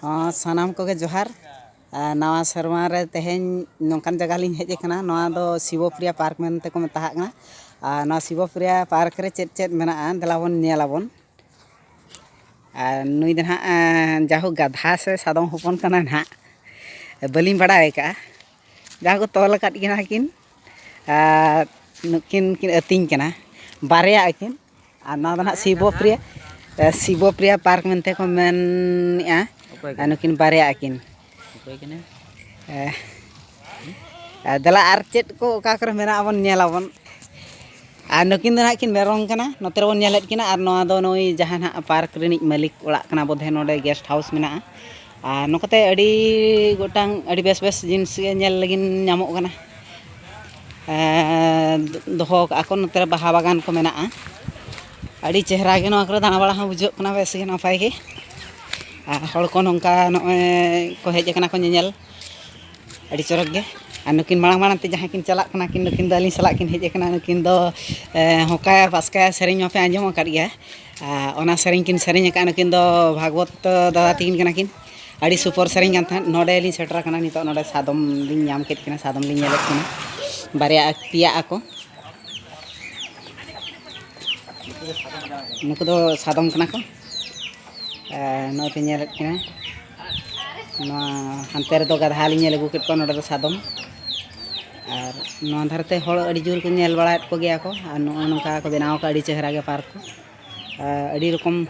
सानाम को जोहार नवा सर्मा रे तेहेन नौकान जगह लिंग हेज कना नवा दो शिवप्रिया पार्क मेनते को मेता कना नवा शिवप्रिया पार्क रे चेत चेत मेना देलाबन नेलाबन नुई दे ना जाहु गाधा से सादम हपन कना ना बलिंग बड़ा का जहाँ को तोल काट किना किन नुकिन किन अतिंग कना बारया किन नवा ना शिवप्रिया पार्क मेनते को मेन नुकिन बारया किन दला आर चेत को का करे मेना बन नेलाबन नुकिन दो किन मेरम कना नोते बन नेलेत किना आर नवा दो नोई जहां ना पार्क रिनिक मालिक ओड़ा कना बोधे नोडे गेस्ट हाउस मेना नोकते अड़ी गोटांग अड़ी बेस बेस जिनिस नेल लगिन नामो कना दोहो आको नोते बाहा बागान को मेना अड़ी चेहरा गे नवा करे दाना बड़ा हां बुझो कना बेस गे नपाय गे हड़ को नौका नॉय को हेज कना को नेल अड़ी चरक गे नुकिन मांग मांग ते जहां किन चला कना किन नुकिन दाली सला किन हेज कना नुकिन दो होका पासका सेरिंग पे आंजम कर गया ओना सेरिंग किन सेरिंग का नुकिन दो भागवत दादा तीन कना किन अड़ी सुपर सेरिंग कान था नोडे लिन सेटर कना नितो नोडे सादम लिन नाम केत कना सादम लिन नेलत कना बारिया पिया आको नुको दो सादम कना को नोते नेलत कना ना हंते रे दो गाधा लिन नेल गु केत को नोडे दो सादम और नोआ धारते हड़ अड़ी जोर को नेल बड़ायत को गया को और नोका को बनाव का अड़ी चेहरा गे पार्क को अड़ी रकम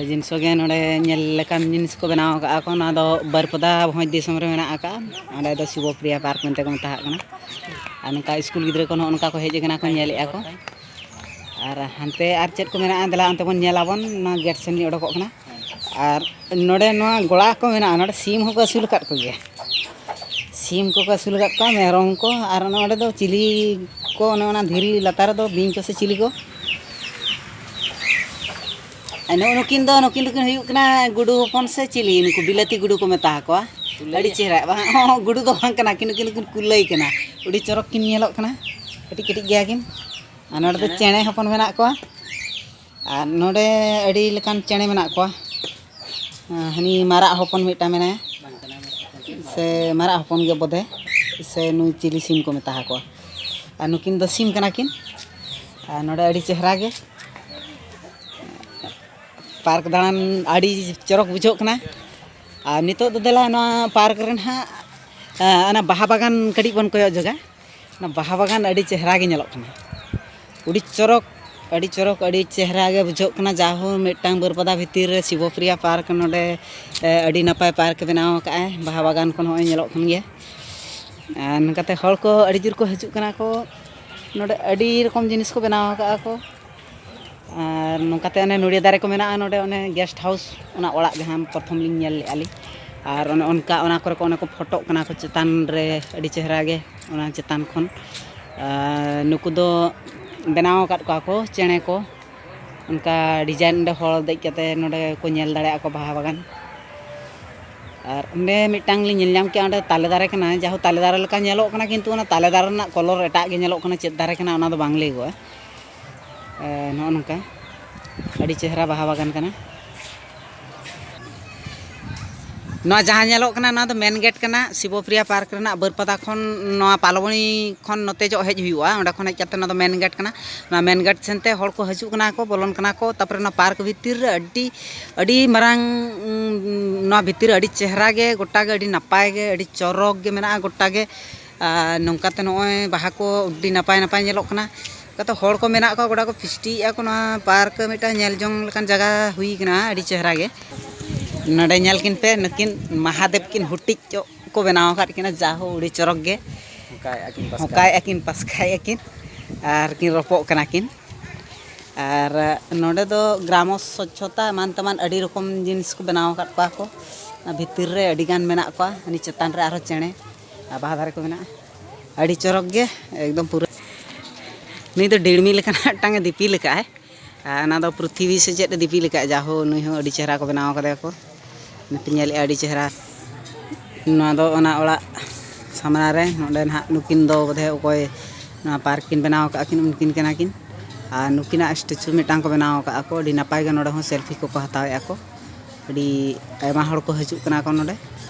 जिनस गे नोडे नेल लेकान जिनिस को बनाव का को ना दो बरपदा भोज दिसम रे मेना का अंडे दो शिवप्रिया पार्क मेनते को मेता कना और नका स्कूल गिद्रे को नका को हेज कना को नेल ए को और हंते आर चेत को मेना दला अंते बन नेलाबन ना गेट सेन ओडको कना और नोडे नोआ गोड़ा को मेना नोडे सीम हो को असूल काट को गया सीम को असूल का मेरम को और नोडे दो चिली को ना धीरी लतार दो बिंग को से चिली को नुकिन हुकना गुडू हपन से चिली नुकु बिलाती गुडू को मेता को अड़ी चेहरा गुडू दो बांग कना किन किन कुलई कना उड़ी चरक किन नेलक कना कटी कटी गया किन नोडे दो चेणे हपन मेना को और नोडे अड़ी लेकान चेणे मेना को हनी मारा हपन मिटा मेना से मारा हपन गे बोधे से नु चिली सीम को मेता को और नुकिन दो सीम कना किन नोडे अड़ी चेहरा गे पार्क दाड़ान अड़ी चरक बुझो कना और नितो दो देला ना पार्क रे ना बाहा बागान कड़ी बन कोयो जगह ना बाहा बागान अड़ी चेहरा गे नेलक कना उड़ी चरक अड़ी चेहरा गे बुझो कना जाहो मिटांग बरपदा भितिर रे शिवप्रिया पार्क नोडे अड़ी नपाय पार्क बनाव का बाहा बागान को होय नेलक खन गे नकाते हड़ को अड़ी जोर को हजु कना को नोडे अड़ी रकम जिनिस को बनाव का को और नौकाते नुड़िया दारे को मेना नोडे ओने गेस्ट हाउस ओना ओड़ा जहां प्रथम लिंग नेल लेआली और ओने उनका ओना करे को फोटो कना को चेतान रे अड़ी चेहरा गे ओना चेतान खन नुकु दो बनाव काट को चेणे को उनका डिजाइन दे हड़ देज कते नोडे को नेल दाड़े को बाहा बागान और ओंडे मिटांग लिंग नेल नाम के ओंडे ताले दारे कना जाहो ताले दारे लेका नेलोक कना किंतु ओना ताले दारे ना कलर एटा गे नेलोक कना चेत दारे कना ओना दो बांग लेगो नो नका अड़ी चेहरा बाहा बागान कना ना जहाँ नेलोक कना ना दो मेन गेट कना शिवप्रिया पार्क रेना बरपदा खन ना पालवणी खन नोते जो हेज हुआ ओंडा खन हेज कते ना दो मेन गेट कना ना मेन गेट सेनते हड़ को हजु कना को बोलन कना को तापर ना पार्क भितिर रे अड़ी मारांग ना भितिर अड़ी चेहरा गे गोटा गे अड़ी नपाय गे अड़ी चरक गे मेना गोटा गे नौकाते नोय बाहा को अड़ी नपाय नपाय नेलोक कना कतो हड़ को मेना को गोड़ा को फिस्टी को ना पार्क मिटा नेल जोंग लेकान जगह हुई कना अड़ी चेहरा गे नडे नेल किन पे नकिन महादेव किन हुटिच को बनाव काट किना जाहो उड़ी चरक गे होकाय अकिन पासखाय अकिन और किन रपो कना किन और नोडे दो ग्राम स्वच्छता मान तमान अड़ी रकम जिनिस को बनाव काट पा को भितर रे अड़ी गान मेना को हनी चेतान रे आरो चेणे बाहा धारे को मेना अड़ी चरक गे एकदम पूरा नहीं तो डेढ़मी लेकान टांगे दीपी लेका है ना दो पृथ्वी से चेत दीपी लेका जाहो नुई हो अड़ी चेहरा को बनाव कदे को नेल अड़ी चेहरा ना दो ओना ओड़ा सामना रे नोडे ना नुकिन दो बोधे ओकोय ना पार्क किन बनाव का किन उनकिन कना किन नुकिना स्टैचू मिटांग को बनाव का को अड़ी नपाय गे नोडे हो सेल्फी को हतावे को ᱟᱹᱰᱤ ᱟᱭᱢᱟ ᱦᱚᱲ ᱠᱚ ᱦᱤᱡᱩᱜ ᱠᱟᱱᱟ ᱠᱚ ᱱᱚᱰᱮ